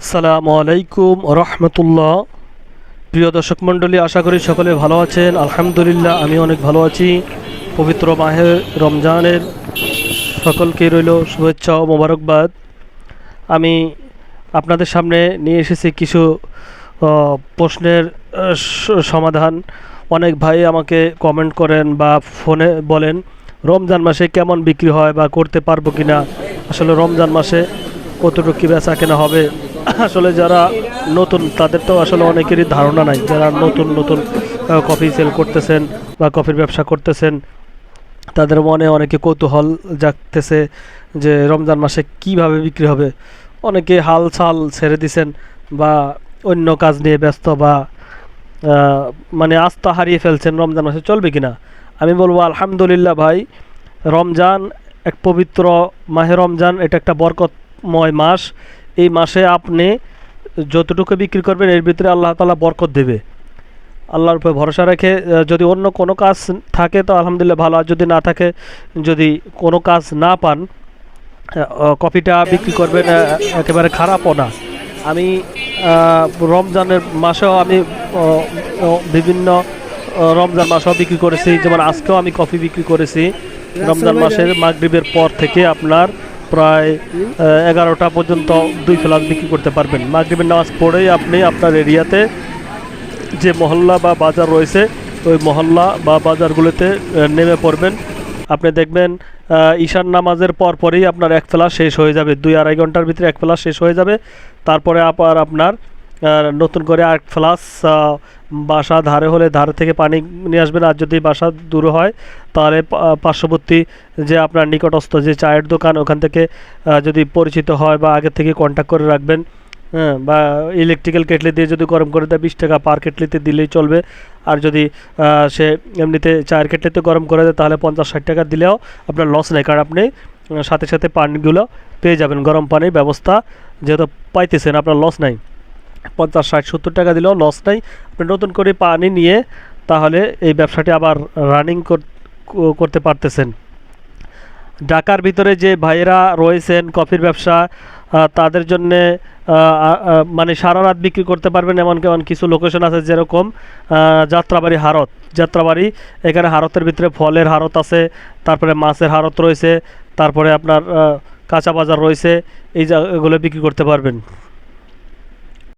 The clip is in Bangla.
আসসালামু আলাইকুম রহমতুল্লাহ। প্রিয় দর্শক মণ্ডলী, আশা করি সকলে ভালো আছেন। আলহামদুলিল্লাহ, আমি অনেক ভালো আছি। পবিত্র মাহে রমজানের সকলকে রইল শুভেচ্ছা ও মোবারকবাদ। আমি আপনাদের সামনে নিয়ে এসেছি কিছু প্রশ্নের সমাধান। অনেক ভাই আমাকে কমেন্ট করেন বা ফোনে বলেন রমজান মাসে কেমন বিক্রি হয় বা করতে পারবো কি না, আসলে রমজান মাসে কতটুকু কী বেচা কেনা হবে। আসলে যারা নতুন তাদের তো আসলে অনেকেরই ধারণা নাই। যারা নতুন নতুন কফি সেল করতেছেন বা কফির ব্যবসা করতেছেন, তাদের মনে অনেকে কৌতূহল জাগতেছে যে রমজান মাসে কিভাবে বিক্রি হবে। অনেকে হাল ছাল ছেড়ে দিছেন বা অন্য কাজ নিয়ে ব্যস্ত বা মানে আস্থা হারিয়ে ফেলছেন রমজান মাসে চলবে কিনা। আমি বলবো আলহামদুলিল্লাহ ভাই, রমজান এক পবিত্র মাহে রমজান, এটা একটা বরকতময় মাস। এই মাসে আপনি যতটুকু বিক্রি করবেন এর ভিতরে আল্লাহ তাআলা বরকত দেবে। আল্লাহর উপরে ভরসা রেখে যদি অন্য কোনো কাজ থাকে তো আলহামদুলিল্লাহ ভালো, আর যদি না থাকে, যদি কোনো কাজ না পান, কফিটা বিক্রি করবেন একেবারে খারাপও না। আমি রমজানের মাসেও আমি বিভিন্ন রমজান মাসেও বিক্রি করেছি, যেমন আজকেও আমি কফি বিক্রি করেছি। রমজান মাসের মাগরিবের পর থেকে আপনার প্রায় 11টা পর্যন্ত 2 ফ্লাস বিক্রি করতে পারবেন। মাগরিবের নামাজ পড়েই আপনি আপনার এরিয়াতে যে মহল্লা বা বাজার রয়েছে ওই মহল্লা বা বাজারগুলোতে নেমে পড়বেন। আপনি দেখবেন ঈশান নামাজের পরই আপনার 1 ফ্লাস শেষ হয়ে যাবে, 2-2.5 ঘন্টার ভিতরে 1 ফ্লাস শেষ হয়ে যাবে। তারপরে আবার আপনার নতুন করে 8 ফ্লাস বাসা ধারে হলে ধারে থেকে পানি নিয়ে আসবেন। আর যদি বাসা দূরে হয় তাহলে পার্শ্ববর্তী যে আপনার নিকটস্থ যে চায়ের দোকান ওখান থেকে যদি পরিচিত হয় বা আগে থেকে কন্ট্যাক্ট করে রাখবেন। হ্যাঁ, বা ইলেকট্রিক্যাল কেটলি দিয়ে যদি গরম করে দেয় 20 টাকা পার কেটলিতে দিলেই চলবে। আর যদি সে এমনিতে চায়ের কেটলিতে গরম করে দেয় তাহলে 50-60 টাকা দিলেও আপনার লস নেই, কারণ আপনি সাথে সাথে পানিগুলো পেয়ে যাবেন। গরম পানির ব্যবস্থা যেহেতু পাইতেছেন, আপনার লস নাই। 50-60-70 টাকা দিলেও লস নাই। আপনি নতুন করে পানি নিয়ে তাহলে এই ব্যবসাটি আবার রানিং করতে পারতেছেন। ঢাকার ভিতরে যে ভাইয়েরা রয়েছেন কফির ব্যবসা, তাদের জন্যে মানে সারা রাত বিক্রি করতে পারবেন এমন কিছু লোকেশন আছে, যেরকম যাত্রাবাড়ি হারত। যাত্রাবাড়ি এখানে হারতের ভিতরে ফলের হারত আছে, তারপরে মাছের হারত রয়েছে, তারপরে আপনার কাঁচা বাজার রয়েছে। এই জায়গাগুলো বিক্রি করতে পারবেন।